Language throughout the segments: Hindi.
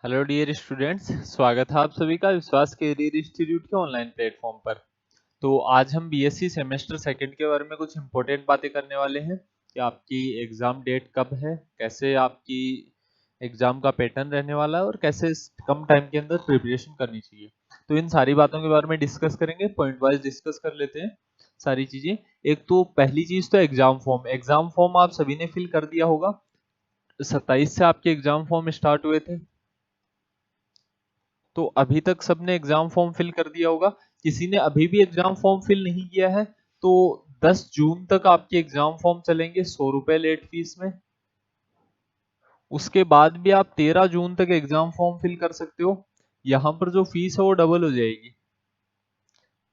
हेलो डियर स्टूडेंट्स, स्वागत है आप सभी का विश्वास कैरियर इंस्टीट्यूट के ऑनलाइन प्लेटफॉर्म पर। तो आज हम बीएससी सेमेस्टर सेकंड के बारे में कुछ इंपॉर्टेंट बातें करने वाले हैं कि आपकी एग्ज़ाम डेट कब है, कैसे आपकी एग्ज़ाम का पैटर्न रहने वाला है और कैसे कम टाइम के अंदर प्रिपरेशन करनी चाहिए। तो इन सारी बातों के बारे में डिस्कस करेंगे, पॉइंट वाइज डिस्कस कर लेते हैं सारी चीज़ें। एक तो पहली चीज़ तो एग्ज़ाम फॉर्म आप सभी ने फिल कर दिया होगा। 27 से आपके एग्ज़ाम फॉर्म स्टार्ट हुए थे, तो अभी तक सबने एग्जाम फॉर्म फिल कर दिया होगा। किसी ने अभी भी एग्जाम फॉर्म फिल नहीं किया है तो 10 जून तक आपके एग्जाम फॉर्म चलेंगे 100 रुपए लेट फीस में। उसके बाद भी आप 13 जून तक एग्जाम फॉर्म फिल कर सकते हो। यहाँ पर जो फीस है वो डबल हो जाएगी,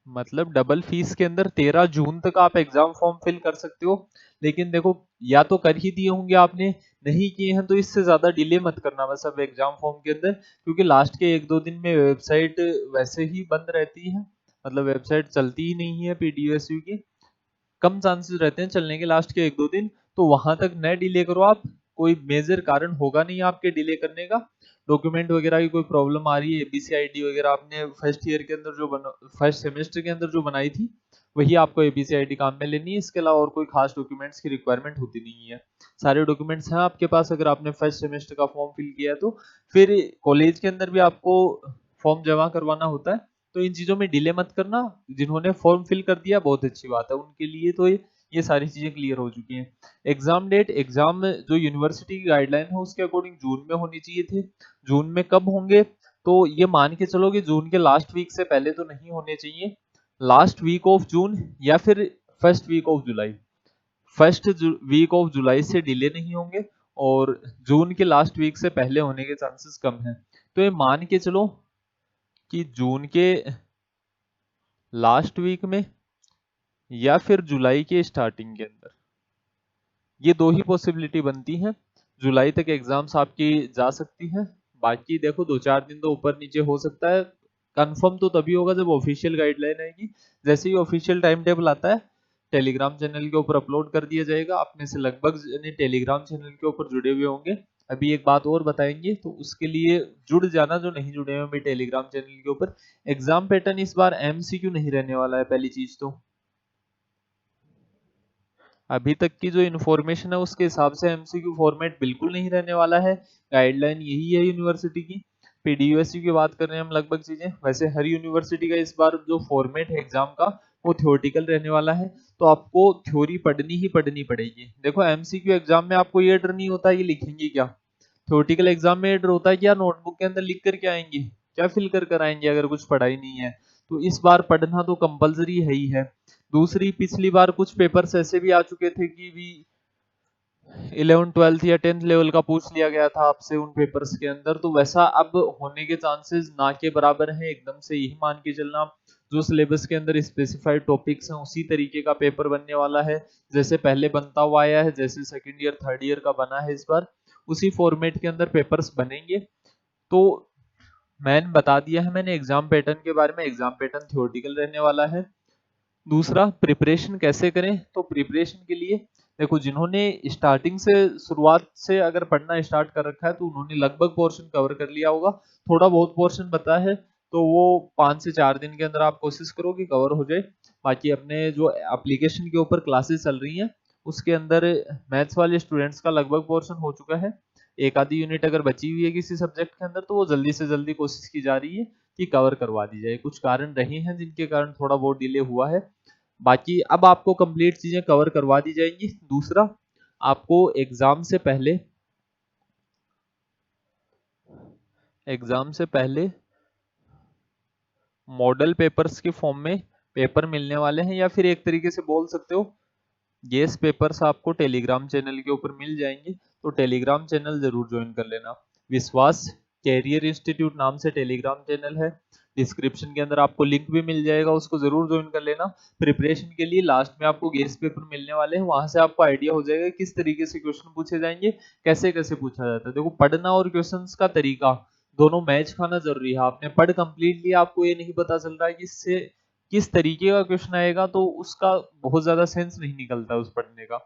मतलब डबल फीस के अंदर 13 जून तक आप एग्जाम फॉर्म फिल कर सकते हो। लेकिन देखो, या तो कर ही दिए होंगे आपने, नहीं किए हैं तो इससे ज्यादा डिले मत करना बस अब एग्जाम फॉर्म के अंदर, क्योंकि लास्ट के 1-2 दिन में वेबसाइट वैसे ही बंद रहती है, मतलब वेबसाइट चलती ही नहीं है पीडीएसयू की। कम चांसेस रहते हैं चलने के लास्ट के 1-2 दिन, तो वहां तक न डिले करो आप। कोई मेजर कारण होगा नहीं आपके डिले करने का। डॉक्यूमेंट वगैरह की कोई प्रॉब्लम आ रही है, एबीसी आईडी वगैरह आपने फर्स्ट ईयर के अंदर जो फर्स्ट सेमेस्टर के अंदर जो बनाई थी, वही आपको एबीसी आईडी काम में लेनी है। इसके अलावा और कोई खास डॉक्यूमेंट्स की रिक्वायरमेंट होती नहीं है। सारे डॉक्यूमेंट्स हैं आपके पास अगर आपने फर्स्ट सेमेस्टर का फॉर्म फिल किया है तो। फिर कॉलेज के अंदर भी आपको फॉर्म जमा करवाना होता है, तो इन चीजों में डिले मत करना। जिन्होंने फॉर्म फिल कर दिया बहुत अच्छी बात है, उनके लिए तो ये सारी चीजें क्लियर हो चुकी हैं। एग्जाम डेट, एग्जाम जो यूनिवर्सिटी की गाइडलाइन है उसके अकॉर्डिंग जून में होनी चाहिए थे। जून में कब होंगे, तो ये मान के चलो कि जून के लास्ट वीक से पहले तो नहीं होने चाहिए। लास्ट वीक ऑफ जून या फिर first week of July. First week of July से डिले नहीं होंगे और जून के लास्ट वीक से पहले होने के चांसेस कम हैं। तो ये मान के चलो कि जून के लास्ट वीक में या फिर जुलाई के स्टार्टिंग के अंदर, ये दो ही पॉसिबिलिटी बनती हैं। जुलाई तक एग्जाम्स आपकी जा सकती हैं। बाकी देखो 2-4 दिन तो ऊपर नीचे हो सकता है। कंफर्म तो तभी होगा जब ऑफिशियल गाइडलाइन आएगी। जैसे ही ऑफिशियल टाइम टेबल आता है टेलीग्राम चैनल के ऊपर अपलोड कर दिया जाएगा। आप में से लगभग जने टेलीग्राम चैनल के ऊपर जुड़े हुए होंगे। अभी एक बात और बताएंगे, तो उसके लिए जुड़ जाना जो नहीं जुड़े हुए टेलीग्राम चैनल के ऊपर। एग्जाम पैटर्न इस बार एमसीक्यू नहीं रहने वाला है, पहली चीज तो। अभी तक की जो इन्फॉर्मेशन है उसके हिसाब से एमसीक्यू फॉर्मेट बिल्कुल नहीं रहने वाला है। गाइडलाइन यही है यूनिवर्सिटी की। पीडीयूएसयू की बात कर रहे हैं हम लगभग चीजें, वैसे हर यूनिवर्सिटी का इस बार जो फॉर्मेट है एग्जाम का वो थ्योरेटिकल रहने वाला है। तो आपको थ्योरी पढ़नी ही पढ़नी पड़ेगी। देखो एमसीक्यू एग्जाम में आपको ये डर नहीं होता ये लिखेंगे क्या। थ्योरेटिकल एग्जाम में ये डर होता है कि यार नोटबुक के अंदर लिख कर क्या आएंगे, क्या फिल कर आएंगे अगर कुछ पढ़ा ही नहीं है। तो इस बार पढ़ना तो कंपलसरी है ही है। दूसरी, पिछली बार कुछ पेपर्स ऐसे भी आ चुके थे कि भी 11th 12th या 10th लेवल का पूछ लिया गया था आपसे उन पेपर्स के अंदर, तो वैसा अब होने के चांसेस ना के बराबर हैं। एकदम से यही मान के चलना, जो सिलेबस के अंदर स्पेसिफाइड टॉपिक्स हैं उसी तरीके का पेपर बनने वाला है जैसे पहले बनता हुआ आया है, जैसे सेकंड ईयर थर्ड ईयर का बना है इस बार उसी फॉर्मेट के अंदर पेपर्स बनेंगे। तो मैंने बता दिया है मैंने एग्जाम पैटर्न के बारे में। एग्जाम पैटर्न थ्योरेटिकल रहने वाला है। दूसरा, प्रिपरेशन कैसे करें, तो प्रिपरेशन के लिए देखो, जिन्होंने स्टार्टिंग से शुरुआत से अगर पढ़ना स्टार्ट कर रखा है तो उन्होंने लगभग पोर्शन कवर कर लिया होगा। थोड़ा बहुत पोर्शन बता है तो वो 5 से 4 दिन के अंदर आप कोशिश करो कि कवर हो जाए। बाकी अपने जो एप्लीकेशन के ऊपर क्लासेस चल रही हैं उसके अंदर मैथ्स वाले स्टूडेंट्स का लगभग पोर्शन हो चुका है। एक आधी यूनिट अगर बची हुई है किसी सब्जेक्ट के अंदर तो वो जल्दी से जल्दी कोशिश की जा रही है कि कवर करवा दी जाए। कुछ कारण रहे हैं जिनके कारण थोड़ा बहुत डिले हुआ है। बाकी अब आपको कंप्लीट चीजें कवर करवा दी जाएंगी। दूसरा, आपको एग्जाम से पहले मॉडल पेपर्स के फॉर्म में पेपर मिलने वाले हैं, या फिर एक तरीके से बोल सकते हो गेस पेपर्स आपको टेलीग्राम चैनल के ऊपर मिल जाएंगे। तो टेलीग्राम चैनल जरूर ज्वाइन कर लेना। विश्वास कैरियर इंस्टीट्यूट नाम से टेलीग्राम चैनल है। डिस्क्रिप्शन के अंदर आपको लिंक भी मिल जाएगा, उसको जरूर ज्वाइन कर लेना। प्रिपरेशन के लिए लास्ट में आपको गेस पेपर मिलने वाले हैं, वहां से आपको आइडिया हो जाएगा किस तरीके से क्वेश्चन पूछे जाएंगे, कैसे कैसे पूछा जाता है। देखो, पढ़ना और क्वेश्चंस का तरीका दोनों मैच खाना जरूरी है। आपने पढ़ कंप्लीट लिया, आपको ये नहीं पता चल रहा है कि इससे किस तरीके का क्वेश्चन आएगा, तो उसका बहुत ज्यादा सेंस नहीं निकलता उस पढ़ने का।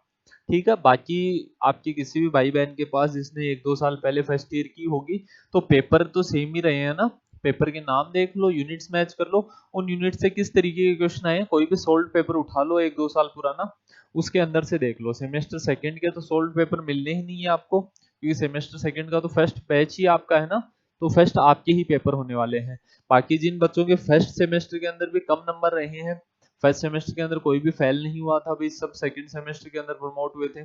ठीक है। बाकी आपके किसी भी भाई बहन के पास जिसने 1-2 साल पहले फर्स्ट ईयर की होगी, तो पेपर तो सेम ही रहे हैं ना। पेपर के नाम देख लो, यूनिट्स मैच कर लो, उन यूनिट से किस तरीके के क्वेश्चन आए, कोई भी सोल्ड पेपर उठा लो 1-2 साल पुराना, उसके अंदर से देख लो। सेमेस्टर सेकंड के तो सोल्ड पेपर मिलने ही नहीं है आपको, क्योंकि सेमेस्टर सेकंड का तो फर्स्ट बैच ही आपका है ना, तो फर्स्ट आपके ही पेपर होने वाले हैं। बाकी जिन बच्चों के फर्स्ट सेमेस्टर के अंदर भी कम नंबर रहे हैं, फर्स्ट सेमेस्टर के अंदर कोई भी फेल नहीं हुआ था, भाई सब सेकंड सेमेस्टर के अंदर प्रमोट हुए थे,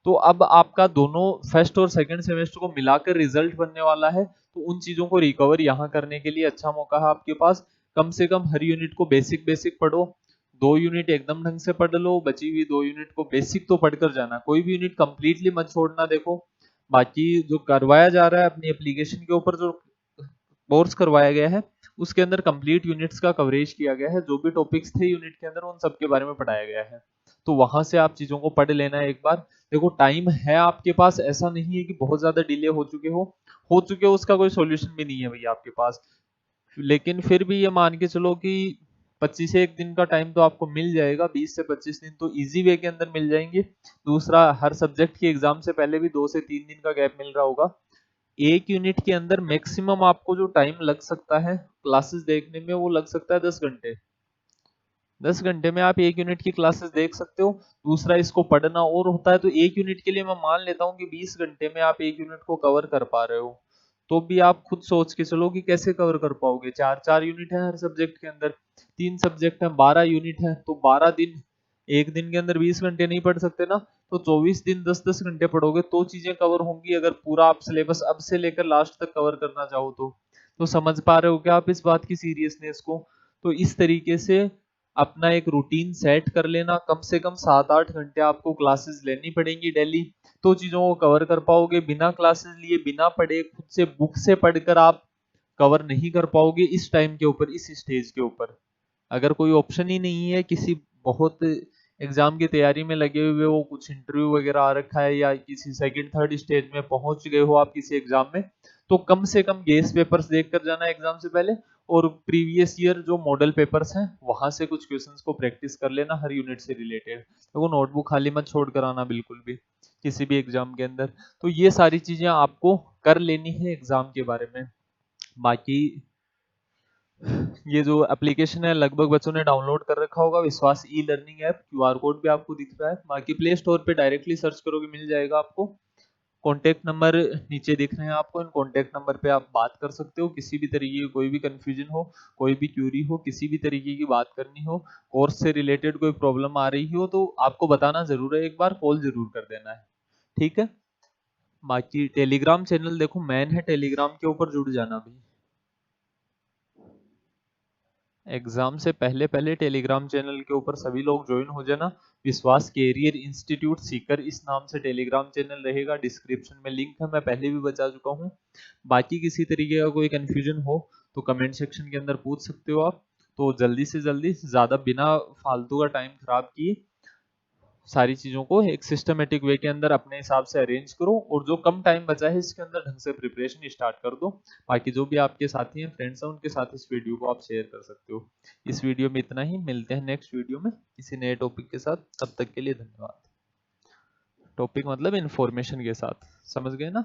तो अब आपका दोनों फर्स्ट और सेकंड सेमेस्टर को मिलाकर रिजल्ट बनने वाला है, तो उन चीजों को रिकवर यहाँ करने के लिए अच्छा मौका है आपके पास। कम से कम हर यूनिट को बेसिक बेसिक पढ़ो, 2 यूनिट एकदम ढंग से पढ़ लो, बची हुई 2 यूनिट को बेसिक तो पढ़कर जाना, कोई भी यूनिट कंप्लीटली मत छोड़ना। देखो बाकी जो करवाया जा रहा है अपनी एप्लीकेशन के ऊपर, जो कोर्स करवाया गया है, उसके अंदर कंप्लीट यूनिट्स का कवरेज किया गया है, जो भी टॉपिक्स थे यूनिट के अंदर उन सब के बारे में पढ़ाया गया है, तो वहां से आप चीजों को पढ़ लेना एक बार। देखो टाइम है आपके पास, ऐसा नहीं है कि बहुत ज्यादा डिले हो चुके हो उसका कोई सॉल्यूशन भी नहीं है भैया आपके पास, लेकिन फिर भी ये मान के चलो कि 25 से 1 दिन का टाइम तो आपको मिल जाएगा, 20 से 25 दिन तो इजी वे के अंदर मिल जाएंगे। दूसरा, हर सब्जेक्ट की एग्जाम से पहले भी 2 से 3 दिन का गैप मिल रहा होगा। एक यूनिट के अंदर मैक्सिमम आपको जो टाइम लग सकता है क्लासेस देखने में, वो लग सकता है 10 घंटे। 10 घंटे में आप एक यूनिट की क्लासेस देख सकते हो। दूसरा, इसको पढ़ना और होता है, तो एक यूनिट के लिए मैं मान लेता हूँ कि 20 घंटे में आप एक यूनिट को कवर कर पा रहे हो, तो भी आप खुद सोच के चलो कि कैसे कवर कर पाओगे। चार चार यूनिट है हर सब्जेक्ट के अंदर, 3 सब्जेक्ट है, 12 यूनिट है, तो 12 दिन, एक दिन के अंदर 20 घंटे नहीं पढ़ सकते ना, तो 24 दिन 10-10 घंटे पढ़ोगे तो चीजें कवर होंगी, अगर पूरा आप सिलेबस अब से लेकर लास्ट तक कवर करना चाहो तो समझ पा रहे हो क्या आप इस बात की सीरियसनेस को। तो इस तरीके से अपना एक रूटीन सेट कर लेना, कम से कम 7-8 घंटे आपको क्लासेस लेनी पड़ेंगी डेली, तो चीजों को कवर कर पाओगे। बिना क्लासेस लिए, बिना पढ़े, खुद से बुक से पढ़कर आप कवर नहीं कर पाओगे इस टाइम के ऊपर, इस स्टेज के ऊपर। अगर कोई ऑप्शन ही नहीं है, किसी बहुत एग्जाम की तैयारी में लगे हुए हो, कुछ इंटरव्यू वगैरह आ रखा है, या किसी सेकंड थर्ड स्टेज में पहुंच गए हो आप किसी एग्जाम में, तो कम से कम गेस पेपर्स देख कर जाना एग्जाम से पहले, और प्रीवियस ईयर जो मॉडल पेपर्स हैं वहां से कुछ क्वेश्चंस को प्रैक्टिस कर लेना हर यूनिट से रिलेटेड। तो वो नोटबुक खाली मत छोड़ कर आना बिल्कुल भी किसी भी एग्जाम के अंदर। तो ये सारी चीजें आपको कर लेनी है एग्जाम के बारे में। बाकी ये जो एप्लीकेशन है लगभग बच्चों ने डाउनलोड कर रखा होगा, विश्वास e learning app, QR code भी आपको दिख रहा है। बाकी प्ले स्टोर पे डायरेक्टली सर्च करोगे मिल जाएगा आपको। कॉन्टैक्ट नंबर नीचे दिख रहे हैं आपको, इन कॉन्टैक्ट नंबर पे आप बात कर सकते हो, किसी भी तरीके की कोई भी कंफ्यूजन हो, कोई भी क्यूरी हो, किसी भी तरीके की बात करनी हो, कोर्स से रिलेटेड कोई प्रॉब्लम आ रही हो, तो आपको बताना जरूर है, एक बार कॉल जरूर कर देना है, ठीक है। बाकी टेलीग्राम चैनल देखो मैन है, टेलीग्राम के ऊपर जुड़ जाना भी। एग्जाम से पहले पहले टेलीग्राम चैनल के ऊपर सभी लोग ज्वाइन हो जाना। विश्वास कैरियर इंस्टीट्यूट सीकर इस नाम से टेलीग्राम चैनल रहेगा, डिस्क्रिप्शन में लिंक है, मैं पहले भी बता चुका हूँ। बाकी किसी तरीके का कोई कंफ्यूजन हो तो कमेंट सेक्शन के अंदर पूछ सकते हो आप। तो जल्दी से जल्दी, ज्यादा बिना फालतू का टाइम खराब किए, सारी चीजों को एक सिस्टमेटिक वे के अंदर अपने हिसाब से अरेंज करो, और जो कम टाइम बचा है इसके अंदर ढंग से प्रिपरेशन स्टार्ट कर दो। बाकी जो भी आपके साथी हैं, फ्रेंड्स हैं, उनके साथ इस वीडियो को आप शेयर कर सकते हो। इस वीडियो में इतना ही, मिलते हैं नेक्स्ट वीडियो में किसी नए टॉपिक के साथ, तब तक के लिए धन्यवाद। टॉपिक मतलब इंफॉर्मेशन के साथ, समझ गए ना।